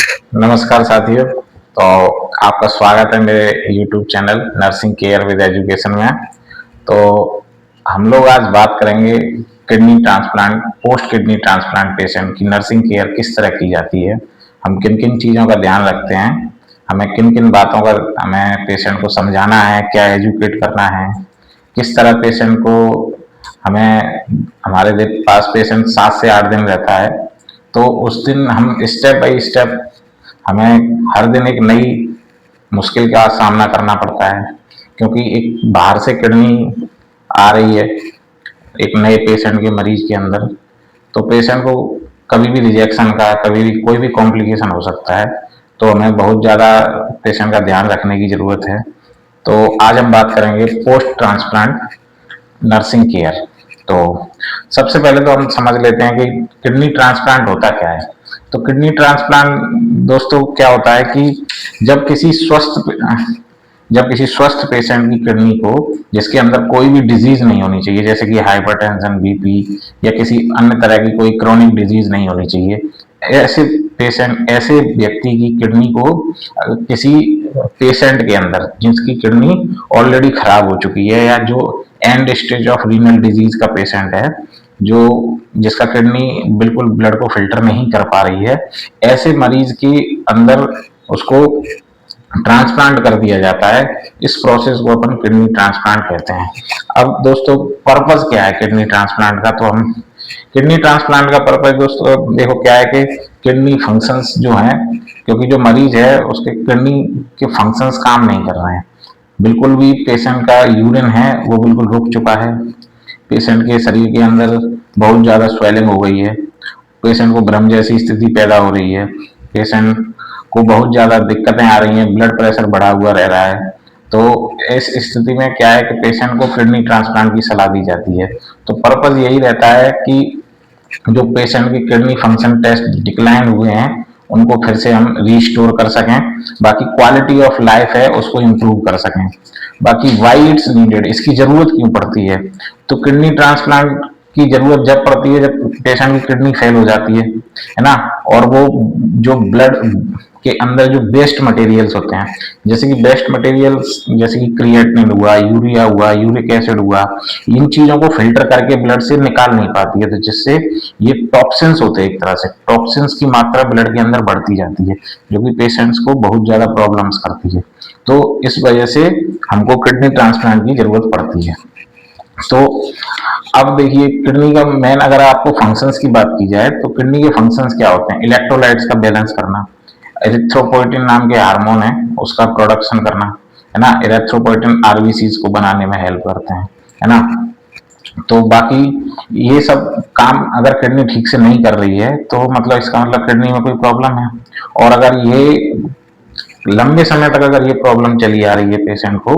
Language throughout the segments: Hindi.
नमस्कार साथियों। तो आपका स्वागत है मेरे YouTube channel nursing care with education में। तो हम लोग आज बात करेंगे kidney transplant, post kidney transplant patient की नर्सिंग केयर किस तरह की जाती है, हम किन किन चीज़ों का ध्यान रखते हैं, हमें किन किन बातों का हमें पेशेंट को समझाना है, क्या एजुकेट करना है, किस तरह पेशेंट को हमें हमारे पास पेशेंट 7 से 8 दिन रहता है, तो उस दिन हम स्टेप बाय स्टेप हमें हर दिन एक नई मुश्किल का सामना करना पड़ता है, क्योंकि एक बाहर से किडनी आ रही है एक नए पेशेंट के मरीज के अंदर। तो पेशेंट को कभी भी रिजेक्शन का, कभी भी कोई भी कॉम्प्लिकेशन हो सकता है। तो हमें बहुत ज़्यादा पेशेंट का ध्यान रखने की ज़रूरत है। तो आज हम बात करेंगे पोस्ट ट्रांसप्लांट नर्सिंग केयर। तो सबसे पहले तो हम समझ लेते हैं कि किडनी ट्रांसप्लांट होता क्या है। तो किडनी ट्रांसप्लांट दोस्तों क्या होता है कि जब किसी स्वस्थ जब किसी स्वस्थ पेशेंट की किडनी को, जिसके अंदर कोई भी डिजीज नहीं होनी चाहिए, जैसे कि हाइपरटेंशन, बीपी या किसी अन्य तरह की कोई क्रोनिक डिजीज नहीं होनी चाहिए, ऐसे पेशेंट, ऐसे व्यक्ति की किडनी को किसी पेशेंट के अंदर जिसकी किडनी ऑलरेडी खराब हो चुकी है या जो and stage of renal disease का पेशेंट है, जो जिसका किडनी बिल्कुल ब्लड को फिल्टर नहीं कर पा रही है, ऐसे मरीज के अंदर उसको ट्रांसप्लांट कर दिया जाता है। इस प्रोसेस को अपन किडनी ट्रांसप्लांट कहते हैं। अब दोस्तों पर्पस क्या है किडनी ट्रांसप्लांट का, तो हम किडनी ट्रांसप्लांट का पर्पस दोस्तों देखो क्या है कि किडनी फंक्शंस जो हैं, क्योंकि जो मरीज है उसके किडनी के फंक्शंस काम नहीं कर रहे हैं बिल्कुल भी। पेशेंट का यूरिन है वो बिल्कुल रुक चुका है, पेशेंट के शरीर के अंदर बहुत ज़्यादा स्वेलिंग हो गई है, पेशेंट को भ्रम जैसी स्थिति पैदा हो रही है, पेशेंट को बहुत ज़्यादा दिक्कतें आ रही हैं, ब्लड प्रेशर बढ़ा हुआ रह रहा है। तो इस स्थिति में क्या है कि पेशेंट को किडनी ट्रांसप्लांट की सलाह दी जाती है। तो पर्पज यही रहता है कि जो पेशेंट की किडनी फंक्शन टेस्ट डिक्लाइन हुए हैं उनको फिर से हम रीस्टोर कर सकें, बाकी क्वालिटी ऑफ लाइफ है उसको इम्प्रूव कर सकें। बाकी वाई इट्स नीडेड, इसकी जरूरत क्यों पड़ती है, तो किडनी ट्रांसप्लांट की जरूरत जब पड़ती है जब पेशेंट की किडनी फेल हो जाती है ना, और वो जो ब्लड के अंदर जो वेस्ट मटेरियल्स होते हैं, जैसे कि वेस्ट मटेरियल्स जैसे कि क्रिएटिनिन हुआ, यूरिया हुआ, यूरिक एसिड हुआ, इन चीजों को फिल्टर करके ब्लड से निकाल नहीं पाती है, तो जिससे ये टॉक्सिन्स होते हैं, एक तरह से टॉक्सिन्स की मात्रा ब्लड के अंदर बढ़ती जाती है, जो कि पेशेंट्स को बहुत ज्यादा प्रॉब्लम्स करती है। तो इस वजह से हमको किडनी ट्रांसप्लांट की जरूरत पड़ती है। तो अब देखिए किडनी का मेन, अगर आपको फंक्शंस की बात की जाए तो किडनी के फंक्शंस क्या होते हैं, इलेक्ट्रोलाइट्स का बैलेंस करना, एरिथ्रोपोइटिन नाम के हार्मोन है उसका प्रोडक्शन करना, है ना, एरिथ्रोपोइटिन आरबीसीज को बनाने में हेल्प करते हैं, है ना। तो बाकी ये सब काम अगर किडनी ठीक से नहीं कर रही है तो मतलब इसका मतलब किडनी में कोई प्रॉब्लम है। और अगर ये लंबे समय तक अगर ये प्रॉब्लम चली आ रही है पेशेंट को,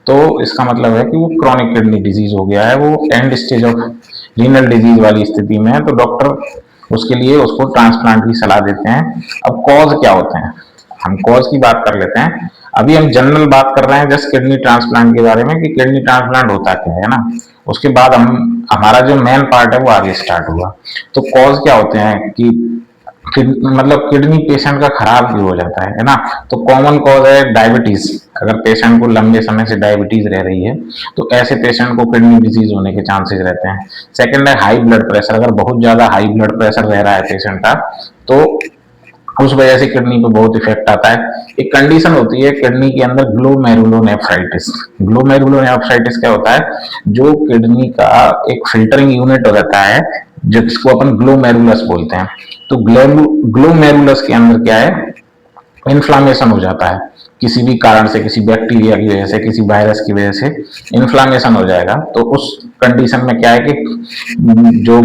तो इसका मतलब है कि वो क्रॉनिक किडनी डिजीज हो गया है, वो and stage of renal disease वाली स्थिति में है। तो डॉक्टर उसके लिए उसको ट्रांसप्लांट की सलाह देते हैं। अब कॉज क्या होते हैं, हम कॉज की बात कर लेते हैं। अभी हम जनरल बात कर रहे हैं जस्ट किडनी ट्रांसप्लांट के बारे में कि किडनी ट्रांसप्लांट होता क्या है ना, उसके बाद हम हमारा जो मेन पार्ट है वो आगे स्टार्ट हुआ। तो कॉज क्या होते हैं कि मतलब किडनी पेशेंट का खराब क्यों हो जाता है ना। तो कॉमन कॉज है डायबिटीज, अगर पेशेंट को लंबे समय से डायबिटीज रह रही है तो ऐसे पेशेंट को किडनी डिजीज होने के चांसेस रहते हैं। सेकंड है हाई ब्लड प्रेशर, अगर बहुत ज्यादा हाई ब्लड प्रेशर रह रहा है पेशेंट का तो उस वजह से किडनी पे बहुत इफेक्ट आता है। एक कंडीशन होती है किडनी के अंदर ग्लोमेरुलोनेफ्राइटिस। ग्लोमेरुलोनेफ्राइटिस क्या होता है, जो किडनी का एक फिल्टरिंग यूनिट हो जाता है जिसको अपन ग्लोमेरुलस बोलते हैं। तो ग्लोमेरुलस के अंदर क्या है, इन्फ्लामेशन हो जाता है किसी भी कारण से, किसी बैक्टीरिया की वजह से, किसी वायरस की वजह से इन्फ्लामेशन हो जाएगा। तो उस कंडीशन में क्या है कि जो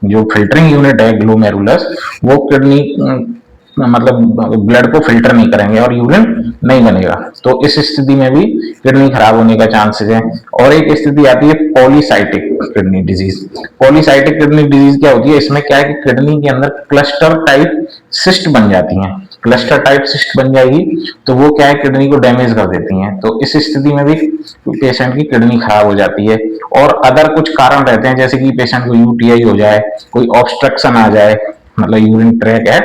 जो फिल्टरिंग यूनिट है ग्लोमेरुलस, वो किडनी मतलब ब्लड को फिल्टर नहीं करेंगे और यूरिन नहीं बनेगा। तो इस स्थिति में भी किडनी खराब होने का चांसेस है। और एक स्थिति आती है पॉलीसाइटिक किडनी डिजीज। पॉलीसाइटिक किडनी डिजीज क्या होती है, इसमें क्या है कि किडनी के अंदर क्लस्टर टाइप सिस्ट बन जाती हैं। क्लस्टर टाइप सिस्ट बन जाएगी तो वो क्या है, किडनी को डैमेज कर देती हैं। तो इस स्थिति में भी पेशेंट की किडनी खराब हो जाती है। और अदर कुछ कारण रहते हैं, जैसे कि पेशेंट को यूटीआई हो जाए, कोई ऑब्स्ट्रक्शन आ जाए, मतलब यूरिन ट्रैक है,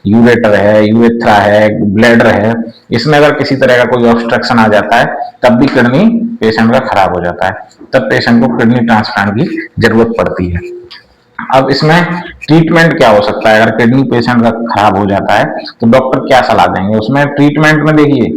यूरेटर है, यूरेथ्रा है, ब्लैडर है, इसमें अगर किसी तरह का कोई ऑब्स्ट्रक्शन आ जाता है तब भी किडनी पेशेंट का खराब हो जाता है, तब पेशेंट को किडनी ट्रांसप्लांट की जरूरत पड़ती है। अब इसमें ट्रीटमेंट क्या हो सकता है? अगर किडनी पेशेंट का खराब हो जाता है तो डॉक्टर क्या सलाह देंगे? उसमें ट्रीटमेंट में देखिए,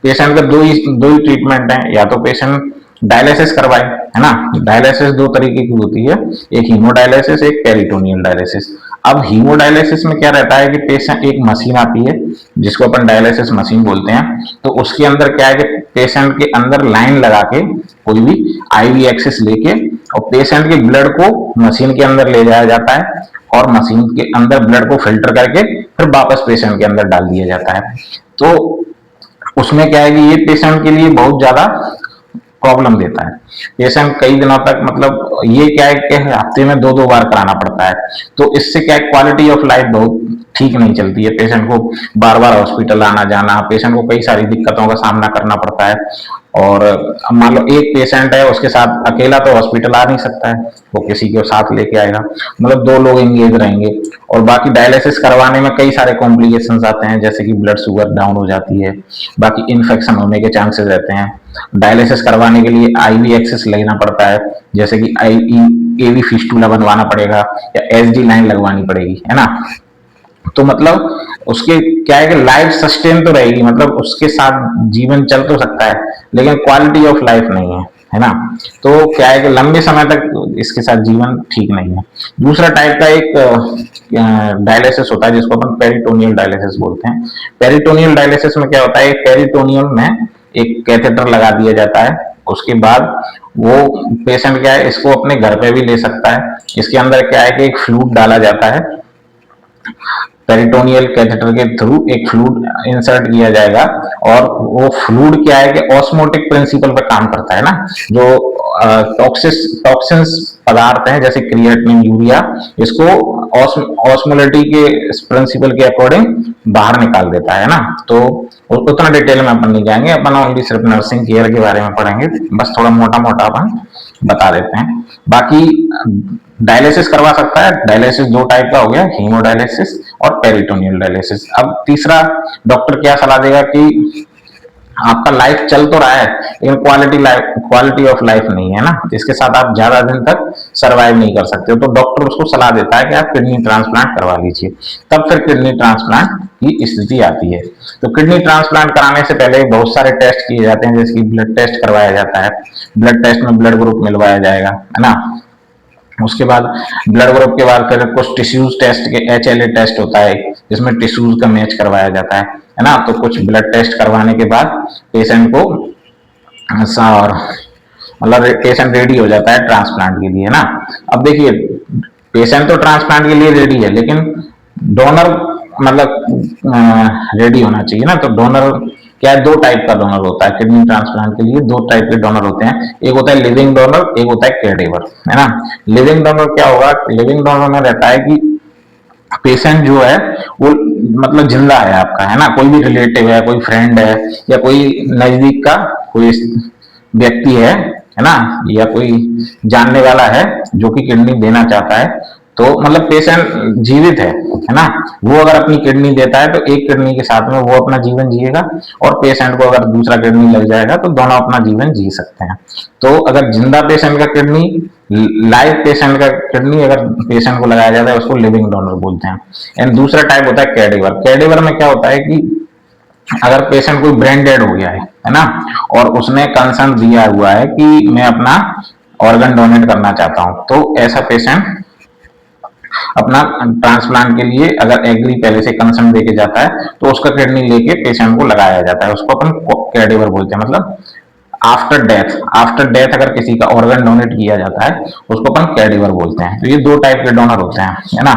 पेशेंट का दो ही ट्रीटमेंट है, या तो पेशेंट डायलिसिस करवाए, है ना। डायलिसिस दो तरीके की होती है, एक हीमोडायलिसिस, एक पेरिटोनियल डायलिसिस। अब हीमोडायलिसिस में क्या रहता है कि पेशेंट, एक मशीन आती है जिसको अपन डायलिसिस मशीन बोलते हैं, तो उसके अंदर क्या है कि पेशेंट के अंदर लाइन लगा के कोई भी आईवी एक्सिस लेके और पेशेंट के ब्लड को मशीन के अंदर ले जाया जाता है और मशीन के अंदर ब्लड को फिल्टर करके फिर वापस पेशेंट के अंदर डाल दिया जाता है। तो उसमें क्या है कि ये पेशेंट के लिए बहुत ज्यादा प्रॉब्लम देता है। पेशेंट कई दिनों तक, मतलब ये क्या है कि हफ्ते में दो बार कराना पड़ता है, तो इससे क्या है, क्वालिटी ऑफ लाइफ बहुत ठीक नहीं चलती है। पेशेंट को बार बार हॉस्पिटल आना जाना, पेशेंट को कई सारी दिक्कतों का सामना करना पड़ता है। और मान लो एक पेशेंट है, उसके साथ अकेला तो हॉस्पिटल आ नहीं सकता है, वो किसी के साथ लेके आएगा, मतलब दो लोग एंगेज रहेंगे। और बाकी डायलिसिस करवाने में कई सारे कॉम्प्लिकेशंस आते हैं, जैसे कि ब्लड शुगर डाउन हो जाती है, बाकी इन्फेक्शन होने के चांसेस रहते हैं। डायलिसिस करवाने के लिए आईवी एक्सेस लेना पड़ता है, जैसे कि एवी फिस्टूला बनवाना पड़ेगा या एसडी लाइन लगवानी पड़ेगी, है ना। तो मतलब उसके क्या है कि लाइफ सस्टेन तो रहेगी, मतलब उसके साथ जीवन चल तो सकता है, लेकिन क्वालिटी ऑफ लाइफ नहीं है ना। तो क्या है कि लंबे समय तक इसके साथ जीवन ठीक नहीं है। दूसरा टाइप का एक डायलिसिस होता है जिसको अपन पेरिटोनियल डायलिसिस बोलते हैं। पेरिटोनियल डायलिसिस में क्या होता है, पेरिटोनियल में एक कैथेटर लगा दिया जाता है, उसके बाद वो पेशेंट क्या है, इसको अपने घर पे भी ले सकता है। इसके अंदर क्या है कि एक फ्लूइड डाला जाता है, पेरिटोनियल कैथेटर के थ्रू एक फ्लूइड इंसर्ट किया जाएगा, और वो फ्लूइड क्या है कि ऑस्मोटिक प्रिंसिपल पर काम करता है ना। जो टॉक्सिन्स पदार्थ हैं जैसे क्रिएटिनिन, यूरिया, इसको ऑस्मोलिटी के प्रिंसिपल के अकॉर्डिंग बाहर निकाल देता है ना। तो उतना डिटेल में अपन नहीं जाएंगे, अपन ओनली सिर्फ नर्सिंग केयर के बारे में पढ़ेंगे, बस थोड़ा मोटा मोटा अपन बता देते हैं। बाकी डायलिसिस करवा सकता है, डायलिसिस दो टाइप का हो गया, हीमोडायलिसिस और पेरिटोनियल डायलिसिस। अब तीसरा, डॉक्टर क्या सलाह देगा कि आपका लाइफ चल तो रहा है लेकिन क्वालिटी ऑफ लाइफ नहीं है ना, जिसके साथ आप ज्यादा दिन तक सरवाइव नहीं कर सकते हो, तो डॉक्टर उसको सलाह देता है कि आप किडनी ट्रांसप्लांट करवा लीजिए। तब फिर किडनी ट्रांसप्लांट की स्थिति आती है। तो किडनी ट्रांसप्लांट कराने से पहले बहुत सारे टेस्ट किए जाते हैं, जैसे कि ब्लड टेस्ट करवाया जाता है, ब्लड टेस्ट में ब्लड ग्रुप मिलवाया जाएगा, है ना। उसके बाद ब्लड ग्रुप के बाद फिर कुछ टिश्यूज टेस्ट के HLA टेस्ट होता है, जिसमें टिश्यूज का मैच करवाया जाता है ना। तो कुछ ब्लड टेस्ट करवाने के बाद पेशेंट को और मतलब पेशेंट रेडी हो जाता है ट्रांसप्लांट के लिए, है ना। अब देखिए, पेशेंट तो ट्रांसप्लांट के लिए रेडी है, लेकिन डोनर मतलब रेडी होना चाहिए ना। तो डोनर क्या है, दो टाइप का डोनर होता है किडनी ट्रांसप्लांट के लिए, दो टाइप के डोनर होते हैं, एक होता है लिविंग डोनर, एक होता है कैडेवर, है ना। लिविंग डोनर क्या होगा, लिविंग डोनर में रहता है कि पेशेंट जो है वो मतलब जिंदा है आपका, है ना, कोई भी रिलेटिव है, कोई फ्रेंड है, या कोई नजदीक का कोई व्यक्ति है ना, या कोई जानने वाला है जो कि किडनी देना चाहता है, तो मतलब पेशेंट जीवित है ना। वो अगर अपनी किडनी देता है तो एक किडनी के साथ में वो अपना जीवन जिएगा, और पेशेंट को अगर दूसरा किडनी लग जाएगा तो दोनों अपना जीवन जी सकते हैं। तो अगर जिंदा पेशेंट का किडनी, लाइव पेशेंट का किडनी अगर पेशेंट को लगाया जाता है उसको लिविंग डोनर बोलते हैं। एंड दूसरा टाइप होता है कैडेवर। कैडेवर में क्या होता है कि अगर पेशेंट कोई ब्रेन डेड हो गया है ना, और उसने कंसर्न दिया हुआ है कि मैं अपना ऑर्गन डोनेट करना चाहता हूं, तो ऐसा पेशेंट अपना ट्रांसप्लांट के लिए अगर एग्री पहले से कंसर्न देके जाता है तो उसका किडनी लेके पेशेंट को लगाया जाता है, उसको अपन कैडेवर बोलते हैं। मतलब आफ्टर डेथ अगर किसी का ऑर्गन डोनेट किया जाता है उसको अपन कैडेवर बोलते हैं। तो ये दो टाइप के डोनर होते हैं, है ना।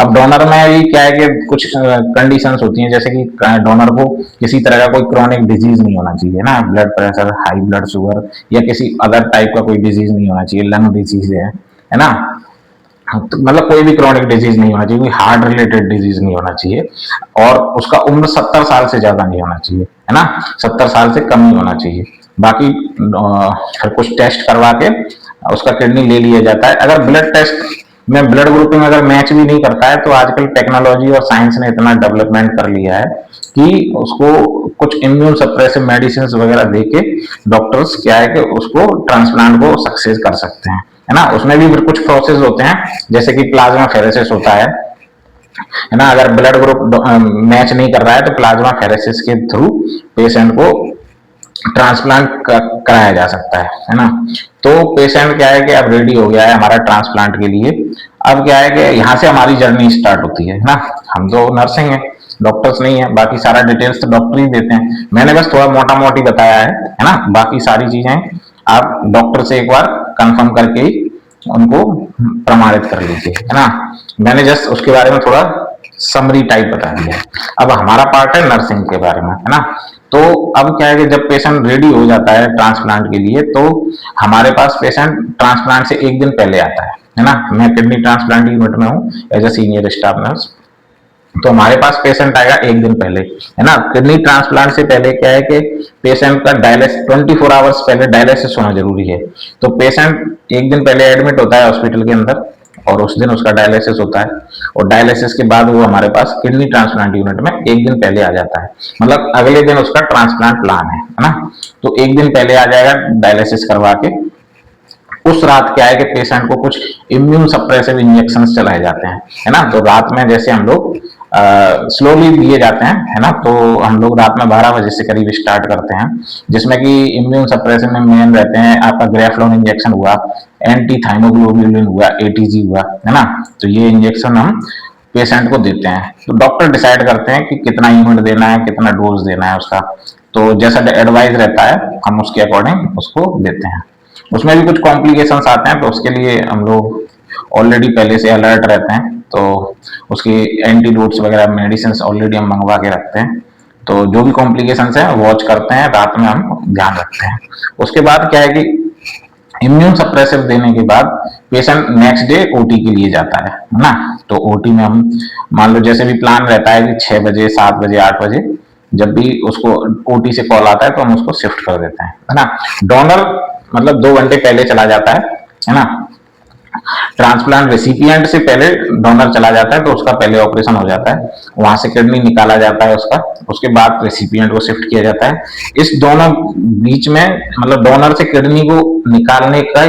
अब डोनर में भी क्या है कि कुछ कंडीशंस होती हैं, जैसे कि डोनर को किसी तरह का कोई क्रॉनिक डिजीज नहीं होना चाहिए ना, blood pressure, high blood sugar, या किसी अदर टाइप का कोई डिजीज नहीं होना चाहिए, लंग डिजीज है ना। तो मतलब कोई भी क्रॉनिक डिजीज नहीं होना चाहिए, कोई हार्ट रिलेटेड डिजीज नहीं होना चाहिए, और उसका उम्र 70 साल से ज्यादा नहीं होना चाहिए, है ना, 70 साल से कम नहीं होना चाहिए। बाकी फिर कुछ टेस्ट करवा के उसका किडनी ले लिया जाता है। अगर ब्लड टेस्ट में ब्लड ग्रुपिंग अगर मैच भी नहीं करता है तो आजकल टेक्नोलॉजी और साइंस ने इतना डेवलपमेंट कर लिया है कि उसको कुछ इम्यून सप्रेसिव मेडिसिन वगैरह देके डॉक्टर्स क्या है कि उसको ट्रांसप्लांट को सक्सेस कर सकते हैं, है ना। उसमें भी फिर कुछ प्रोसेस होते हैं, जैसे कि प्लाज्मा फेरेसिस होता है ना। अगर ब्लड ग्रुप मैच नहीं कर रहा है तो प्लाज्मा फेरेसिस के थ्रू पेशेंट को ट्रांसप्लांट कराया जा सकता है ना। तो पेशेंट क्या है कि अब रेडी हो गया है हमारा ट्रांसप्लांट के लिए। अब क्या है कि यहाँ से हमारी जर्नी स्टार्ट होती है ना। हम तो नर्सिंग है, डॉक्टर्स नहीं है, बाकी सारा डिटेल्स तो डॉक्टर ही देते हैं। मैंने बस थोड़ा मोटा मोटी बताया है ना। बाकी सारी चीजें आप डॉक्टर से एक बार कंफर्म करके ही उनको प्रमाणित कर लीजिए, है ना। मैंने जस्ट उसके बारे में थोड़ा समरी टाइप बता दिया। अब हमारा पार्ट है नर्सिंग के बारे में, है ना। तो अब क्या है कि जब पेशेंट रेडी हो जाता है ट्रांसप्लांट के लिए तो हमारे पास पेशेंट ट्रांसप्लांट से एक दिन पहले आता है ना। मैं किडनी ट्रांसप्लांट यूनिट में हूँ as a senior staff nurse. तो हमारे पास पेशेंट आएगा एक दिन पहले, है ना। किडनी ट्रांसप्लांट से पहले क्या है कि पेशेंट का डायलिसिस 24 आवर्स पहले डायलिसिस होना जरूरी है। तो पेशेंट एक दिन पहले एडमिट होता है हॉस्पिटल के अंदर और उस दिन उसका डायलिसिस होता है और डायलिसिस के बाद वो हमारे पास किडनी ट्रांसप्लांट यूनिट में एक दिन पहले आ जाता है। मतलब अगले दिन उसका ट्रांसप्लांट प्लान है ना। तो एक दिन पहले आ जाएगा डायलिसिस करवा के। उस रात क्या है कि पेशेंट को कुछ इम्यून सप्रेसिव इंजेक्शन चलाए जाते हैं, है ना। तो रात में जैसे हम लोग स्लोली दिए जाते हैं, है ना। तो हम लोग रात में 12 बजे से करीब स्टार्ट करते हैं, जिसमें कि इम्यून सप्रेसिव में मेन रहते हैं आपका ग्रेफ्लोन इंजेक्शन हुआ, एंटी थाइमोग्लोबुलिन हुआ, एटीजी हुआ, है ना। तो ये इंजेक्शन हम पेशेंट को देते हैं। तो डॉक्टर डिसाइड करते हैं कि कितना यूनिट देना है, कितना डोज देना है उसका। तो जैसा एडवाइस रहता है हम उसके अकॉर्डिंग उसको देते हैं। उसमें भी कुछ कॉम्प्लिकेशंस आते हैं तो उसके लिए हम लोग ऑलरेडी पहले से अलर्ट रहते हैं। तो उसकी एंटीडोट्स वगैरह मेडिसिन ऑलरेडी हम मंगवा के रखते हैं। तो जो भी कॉम्प्लिकेशंस है वॉच करते हैं, रात में हम ध्यान रखते हैं। उसके बाद क्या है कि इम्यून सप्रेसिव देने के बाद पेशेंट नेक्स्ट डे ओटी के लिए जाता है ना। तो ओटी में हम मान लो जैसे भी प्लान रहता है कि 6 बजे 7 बजे 8 बजे जब भी उसको ओटी से कॉल आता है तो हम उसको शिफ्ट कर देते हैं, है ना। डोनर मतलब 2 घंटे पहले चला जाता है ना। ट्रांसप्लांट रेसिपिएंट से पहले डोनर चला जाता है तो उसका पहले ऑपरेशन हो जाता है, वहां से किडनी निकाला जाता है उसका, उसके बाद रेसिपिएंट को शिफ्ट किया जाता है। इस दोनों बीच में मतलब डोनर से किडनी को निकालने का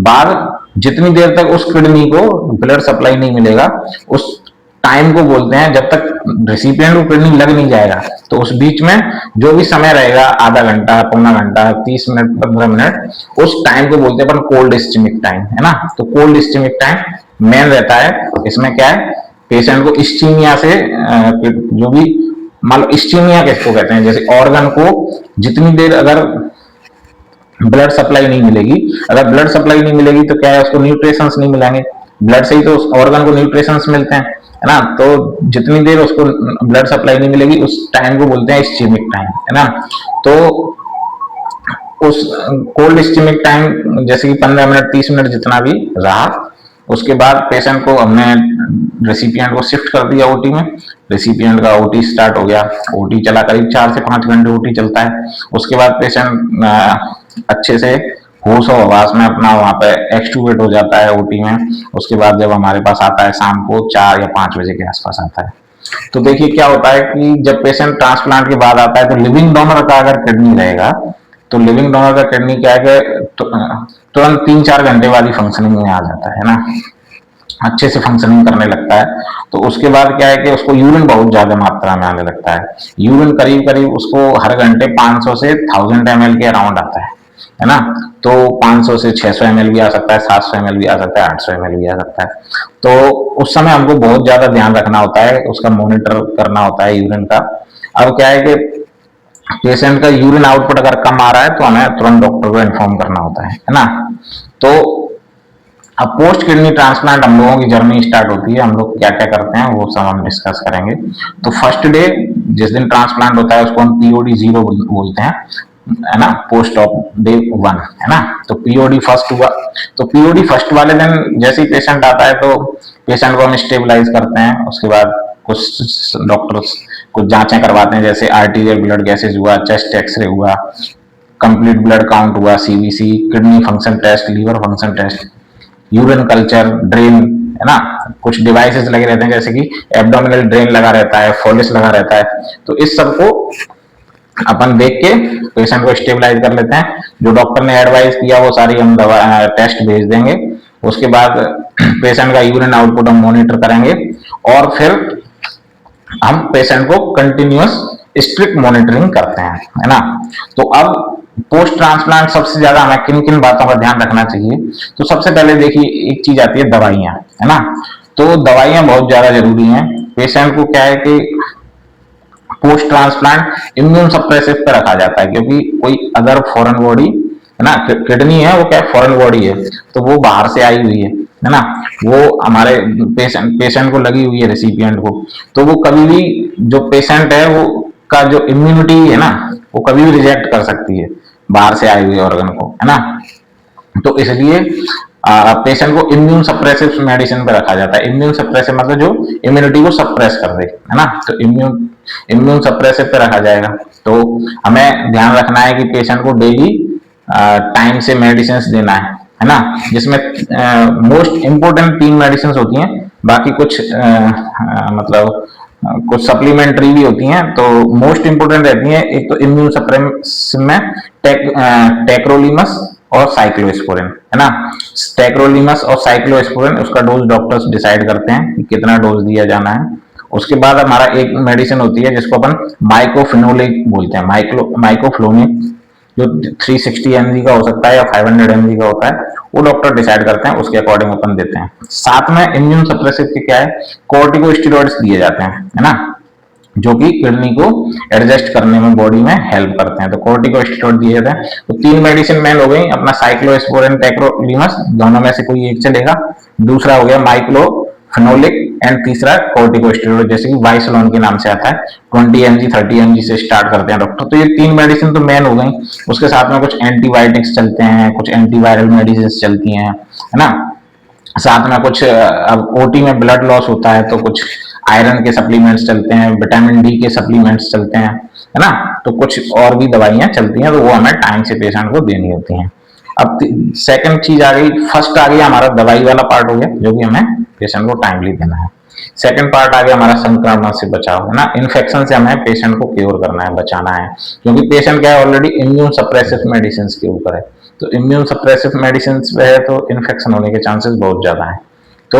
बाद जितनी देर तक उस किडनी को ब्लड सप्लाई नहीं मिलेगा उस टाइम को बोलते हैं, जब तक रेसिपिएंट को किडनी लग नहीं जाएगा। तो उस बीच में जो भी समय रहेगा, आधा घंटा, पौना घंटा, 30 मिनट, 15 मिनट, उस टाइम को बोलते हैं अपन कोल्ड स्टीमिक टाइम, है ना। तो कोल्ड स्टीमिक टाइम मेन रहता है। इसमें क्या है पेशेंट को स्टीमिया से जो भी मान लो स्टीमिया किसको कहते हैं, जैसे ऑर्गन को जितनी देर अगर ब्लड सप्लाई नहीं मिलेगी, अगर ब्लड सप्लाई नहीं मिलेगी तो क्या है उसको न्यूट्रिशंस नहीं मिलेंगे। ब्लड से ही तो उस ऑर्गन को न्यूट्रिशंस मिलते हैं, है ना। तो जितनी देर उसको ब्लड सप्लाई नहीं मिलेगी उस टाइम को बोलते हैं स्टीमिक टाइम, है ना। तो उस कोल्ड स्टीमिक टाइम जैसे कि 15 मिनट 30 मिनट जितना भी रहा, उसके बाद पेशेंट को हमने रेसिपिएंट को शिफ्ट कर दिया ओटी में। रेसिपिएंट का ओटी स्टार्ट हो गया, ओटी चला करीब 4 से 5 घंटे ओटी चलता है। उसके बाद पेशेंट अच्छे से होश और आवाज में अपना वहां पे एक्सट्यूबेट हो जाता है ओटी में। उसके बाद जब हमारे पास आता है शाम को 4 या 5 बजे के आसपास आता है। तो देखिए क्या होता है कि जब पेशेंट ट्रांसप्लांट के बाद आता है तो लिविंग डोनर का अगर किडनी रहेगा तो लिविंग डोनर का किडनी क्या है कि तुरंत 3-4 घंटे बाद ही फंक्शनिंग में आ जाता है ना, अच्छे से फंक्शनिंग करने लगता है। तो उसके बाद क्या है कि उसको यूरिन बहुत ज्यादा मात्रा में आने लगता है। यूरिन करीब करीब उसको हर घंटे 500 से 1000 ml के अराउंड आता है ना। तो 500 से 600 ml भी आ सकता है, 700 ml भी आ सकता है, 800 ml भी आ सकता है। तो उस समय हमको बहुत ज्यादा ध्यान रखना होता है, उसका मॉनिटर करना होता है यूरिन का। अब क्या है कि पेशेंट का यूरिन आउटपुट अगर कम आ रहा है तो हमें तुरंत डॉक्टर को इन्फॉर्म करना होता है ना। तो अब पोस्ट किडनी ट्रांसप्लांट हम लोगों की जर्नी स्टार्ट होती है, हम लोग क्या क्या करते हैं वो सब हम डिस्कस करेंगे। तो फर्स्ट डे जिस दिन ट्रांसप्लांट होता है उसको हम पीओडी 0 बोलते हैं, है ना, पोस्ट ऑफ डे 1, है ना। तो पीओडी फर्स्ट हुआ, तो पीओडी फर्स्ट वाले दिन जैसे ही पेशेंट आता है तो पेशेंट को हम स्टेबलाइज करते हैं। उसके बाद कुछ डॉक्टर्स कुछ जांचें करवाते हैं, जैसे आर्टीरियल ब्लड गैसेज हुआ, चेस्ट एक्सरे हुआ, कंप्लीट ब्लड काउंट हुआ, CBC, kidney function test, liver function test, urine culture, drain है ना। कुछ डिवाइसेस लगे रहते हैं, जैसे कि एब्डोमिनल ड्रेन लगा रहता है, फोलिस लगा रहता है। तो इस सब को अपन देख के पेशेंट को स्टेबलाइज कर लेते हैं। जो डॉक्टर ने एडवाइस किया वो सारी हम दवा टेस्ट भेज देंगे। उसके बाद पेशेंट का यूरिन आउटपुट हम मॉनिटर करेंगे और फिर हम पेशेंट को कंटिन्यूअस स्ट्रिक्ट मॉनिटरिंग करते हैं, है ना। तो अब पोस्ट ट्रांसप्लांट सबसे ज्यादा हमें किन किन बातों का ध्यान रखना चाहिए। तो सबसे पहले देखिए एक चीज आती है दवाइयां, है ना। तो दवाइयां बहुत ज्यादा जरूरी हैं। पेशेंट को क्या है कि पोस्ट ट्रांसप्लांट इम्यून सप्रेसिव पे रखा जाता है, क्योंकि कोई अदर फॉरेन बॉडी, है ना, किडनी है वो क्या फॉरेन बॉडी है, तो वो बाहर से आई हुई है ना। वो हमारे पेशेंट को लगी हुई है, रेसिपिएंट को। तो वो कभी भी जो पेशेंट है वो का जो इम्यूनिटी है ना, वो कभी भी रिजेक्ट कर सकती है बाहर से आई हुई ऑर्गन को, है ना। तो इसलिए पेशेंट को इम्यून सप्रेसिव मेडिसिन पे रखा जाता है। इम्यून सप्रेसिव मतलब जो इम्यूनिटी को सप्रेस कर दे, है ना। तो इम्यून सप्रेसिव पे रखा जाएगा। तो हमें ध्यान रखना है कि पेशेंट को डेली टाइम से मेडिसिन देना है ना। जिसमें मोस्ट इंपोर्टेंट 3 मेडिसिन होती हैं, बाकी कुछ मतलब कुछ सप्लीमेंट्री भी होती हैं। तो मोस्ट इंपोर्टेंट रहती हैं, एक तो इम्यून सप्रेसिव में टेक्रोलीमस और साइक्लोस्पोरिन, है ना। टेक्रोलीमस और साइक्लोस्पोरिन, उसका डोज डॉक्टर्स डिसाइड करते हैं कि कितना डोज दिया जाना है। उसके बाद हमारा एक मेडिसिन होती है जिसको अपन माइकोफिनोलिक बोलते हैं, माइकोफ्लोनिक, जो 360 mg का हो सकता है या 500 mg का होता है, वो डॉक्टर डिसाइड करते हैं, उसके अकॉर्डिंग अपन देते हैं। साथ में इम्यून सप्रेसिव के क्या है, कोर्टिकोस्टेरॉइड्स दिए जाते हैं, है ना, जो कि किडनी को एडजस्ट करने में बॉडी में हेल्प करते हैं। तो कोर्टिकोस्टेरॉइड दिए जाते हैं। तो 3 मेडिसिन मेन हो गई अपना, साइक्लोस्पोरिन, टेक्रोलीमस, दोनों में से कोई एक चलेगा। दूसरा हो गया माइक्लोफिनोलिक एंड तीसरा कोर्टिकोस्टेरॉइड, जैसे कि वाइसलोन के नाम से आता है। 20 mg 30 mg से स्टार्ट करते हैं डॉक्टर। तो ये 3 मेडिसिन तो मेन हो गई। उसके साथ में कुछ एंटीबायोटिक्स चलते हैं, कुछ एंटीवायरल मेडिसिन चलती हैं, है ना। साथ में कुछ अब ओटी में ब्लड लॉस होता है तो कुछ आयरन के सप्लीमेंट्स चलते हैं, विटामिन डी के सप्लीमेंट्स चलते हैं, है ना। तो कुछ और भी दवाइयां चलती हैं, तो वो हमें टाइम से पेशेंट को देनी होती हैं। अब सेकंड चीज आ गई, फर्स्ट आ गया हमारा दवाई वाला पार्ट हो गया, जो कि हमें पेशेंट को टाइमली देना है। सेकंड पार्ट आ गया हमारा संक्रमण से बचाव, है ना। इन्फेक्शन से हमें पेशेंट को क्योर करना है, बचाना है, क्योंकि पेशेंट क्या है ऑलरेडी इम्यून सप्रेसिव मेडिसिन के ऊपर है। तो इम्यून सप्रेसिव मेडिसिन पे है तो इन्फेक्शन होने के चांसेस बहुत ज्यादा है। तो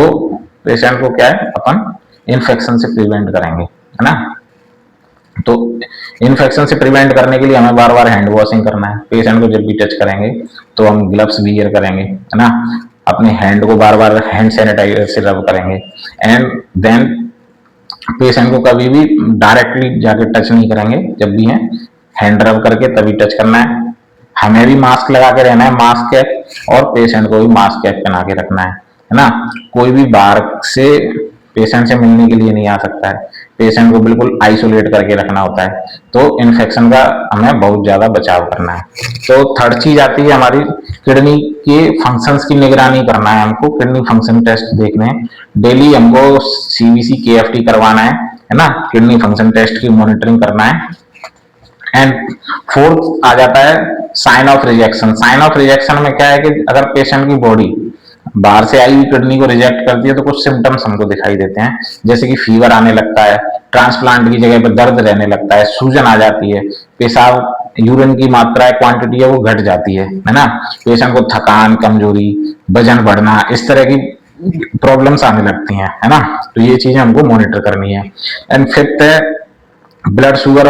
पेशेंट को क्या है अपन इन्फेक्शन से प्रिवेंट करेंगे, है ना। तो इन्फेक्शन से प्रिवेंट करने के लिए हमें बार बार हैंड वॉशिंग करना है। पेशेंट को जब भी टच करेंगे तो हम ग्लव्स वियर करेंगे, है ना। अपने हैंड को बार बार हैंड सैनिटाइजर से रब करेंगे। एंड देन पेशेंट को कभी भी डायरेक्टली जाके टच नहीं करेंगे, जब भी है हैंड रब करके तभी टच करना है। हमें भी मास्क लगा के रहना है, मास्क कैप, और पेशेंट को भी मास्क कैप पहना के रखना है ना। कोई भी बाहर से पेशेंट से मिलने के लिए नहीं आ सकता है, पेशेंट को बिल्कुल आइसोलेट करके रखना होता है। तो इन्फेक्शन का हमें बहुत ज्यादा बचाव करना है। तो थर्ड चीज आती है हमारी किडनी के फंक्शंस की निगरानी करना है हमको, किडनी फंक्शन टेस्ट देखने हैं डेली, हमको सीबीसी केएफटी करवाना है ना, किडनी फंक्शन टेस्ट की मॉनिटरिंग करना है। एंड फोर्थ आ जाता है sign of rejection. Sign of rejection में क्या है कि अगर पेशेंट की बॉडी बाहर से आई हुई किडनी को रिजेक्ट करती है तो कुछ सिम्टम्स हमको दिखाई देते हैं, जैसे कि फीवर आने लगता है, ट्रांसप्लांट की जगह पर दर्द रहने लगता है, सूजन आ जाती है, पेशाब यूरिन की मात्रा क्वांटिटी है वो घट जाती है ना। पेशेंट को थकान, कमजोरी, वजन बढ़ना, इस तरह की प्रॉब्लम्स आने लगती हैं, है ना। तो ये चीजें हमको मॉनिटर करनी है। एंड फिफ्थ है ब्लड शुगर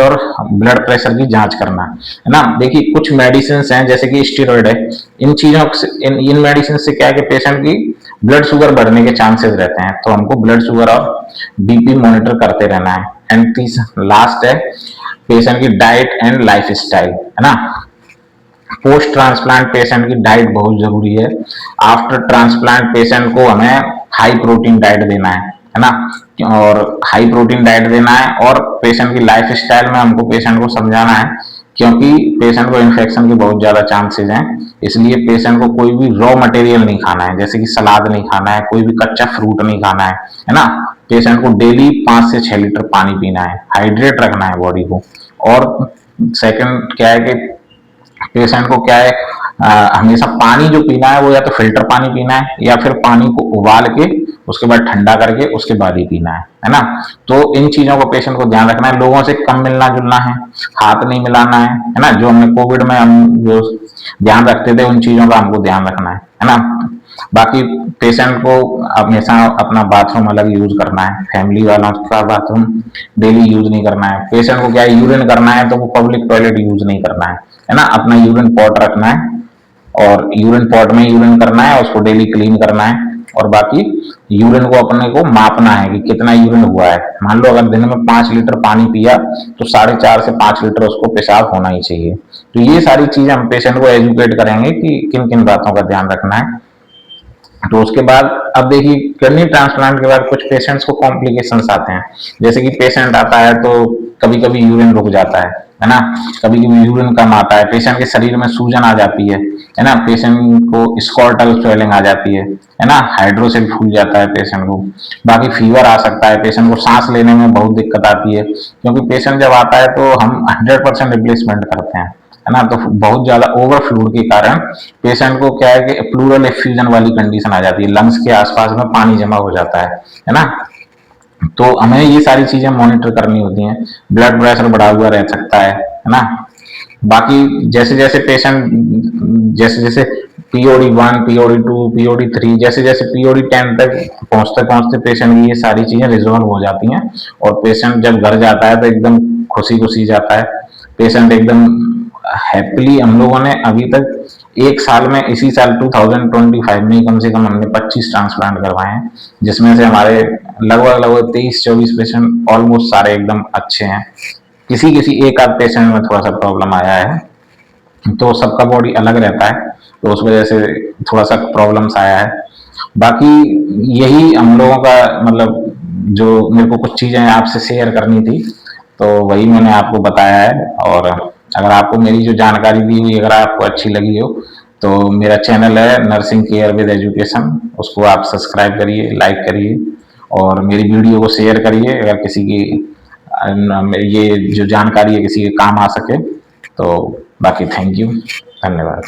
और ब्लड प्रेशर की जांच करना, है ना। देखिए कुछ मेडिसिन हैं जैसे कि स्टेरॉइड है, इन चीजों से इन मेडिसिन से क्या है कि पेशेंट की ब्लड शुगर बढ़ने के चांसेस रहते हैं। तो हमको ब्लड शुगर और बीपी मॉनिटर करते रहना है। एंड लास्ट है पेशेंट की डाइट एंड लाइफ स्टाइल, है ना। पोस्ट ट्रांसप्लांट पेशेंट की डाइट बहुत जरूरी है। आफ्टर ट्रांसप्लांट पेशेंट को हमें हाई प्रोटीन डाइट देना है ना, और हाई प्रोटीन डाइट देना है। और पेशेंट की लाइफ स्टाइल में हमको पेशेंट को समझाना है, क्योंकि पेशेंट को इन्फेक्शन के बहुत ज्यादा चांसेस हैं। इसलिए पेशेंट को कोई भी रॉ मटेरियल नहीं खाना है, जैसे कि सलाद नहीं खाना है, कोई भी कच्चा फ्रूट नहीं खाना है ना। पेशेंट को डेली 5 से 6 लीटर पानी पीना है, हाइड्रेट रखना है बॉडी को। और सेकंड क्या है कि पेशेंट को क्या है हमेशा पानी जो पीना है वो या तो फिल्टर पानी पीना है या फिर पानी को उबाल के उसके बाद ठंडा करके उसके बाद ही पीना है ना। तो इन चीजों को पेशेंट को ध्यान रखना है, लोगों से कम मिलना जुलना है, हाथ नहीं मिलाना है ना। जो हमने कोविड में हम जो ध्यान रखते थे उन चीजों का हमको ध्यान रखना है ना। बाकी पेशेंट को हमेशा अपना बाथरूम अलग यूज करना है, फैमिली वालों का बाथरूम डेली यूज नहीं करना है। पेशेंट को क्या है, यूरिन करना है तो वो पब्लिक टॉयलेट यूज नहीं करना है ना। अपना यूरिन पॉट रखना है और यूरिन पॉट में यूरिन करना है, उसको डेली क्लीन करना है। और बाकी यूरिन को अपने को मापना है कि कितना यूरिन हुआ है। मान लो अगर दिन में 5 लीटर पानी पिया तो 4.5 से 5 लीटर उसको पेशाब होना ही चाहिए। तो ये सारी चीजें हम पेशेंट को एजुकेट करेंगे कि किन किन बातों का ध्यान रखना है। तो उसके बाद अब देखिए किडनी ट्रांसप्लांट के बाद कुछ पेशेंट्स को कॉम्प्लिकेशंस आते हैं। जैसे कि पेशेंट आता है तो कभी कभी यूरिन रुक जाता है ना। कभी कभी यूरिन कम आता है, पेशेंट के शरीर में सूजन आ जाती है ना। पेशेंट को स्कॉर्टल स्वेलिंग आ जाती है ना। हाइड्रोसिल फूल जाता है पेशेंट को। बाकी फीवर आ सकता है, पेशेंट को सांस लेने में बहुत दिक्कत आती है, क्योंकि पेशेंट जब आता है तो हम 100% रिप्लेसमेंट करते हैं है ना। तो बहुत ज्यादा ओवरफ्लूड के कारण पेशेंट को क्या है कि प्लूरल एफ्यूजन वाली कंडीशन आ जाती है, लंग्स के आसपास में पानी जमा हो जाता है ना। तो हमें ये सारी चीजें मॉनिटर करनी होती हैं। ब्लड प्रेशर बढ़ा हुआ रह सकता है ना। बाकी जैसे जैसे पेशेंट जैसे जैसे POD 1 POD 2 POD 3 जैसे जैसे POD 10 तक पहुंचते पहुंचते पेशेंट की ये सारी चीजें रिजॉल्व हो जाती हैं और पेशेंट जब घर जाता है तो एकदम खुशी खुशी जाता है। पेशेंट एकदम हैप्पीली, हम लोगों ने अभी तक एक साल में, इसी साल 2025 में कम से कम हमने 25 ट्रांसप्लांट करवाए हैं, जिसमें से हमारे लगभग लगभग 23-24 पेशेंट ऑलमोस्ट सारे एकदम अच्छे हैं। किसी किसी एक आध पेशेंट में थोड़ा सा प्रॉब्लम आया है, तो सबका बॉडी अलग रहता है तो उस वजह से थोड़ा सा प्रॉब्लम्स आया है। बाकी यही हम लोगों का मतलब, जो मेरे को कुछ चीजें आपसे शेयर करनी थी तो वही मैंने आपको बताया है। और अगर आपको मेरी जो जानकारी दी हुई अगर आपको अच्छी लगी हो तो मेरा चैनल है नर्सिंग केयर विद एजुकेशन, उसको आप सब्सक्राइब करिए, लाइक करिए और मेरी वीडियो को शेयर करिए अगर किसी की ये जो जानकारी है किसी के काम आ सके तो। बाकी थैंक यू, धन्यवाद।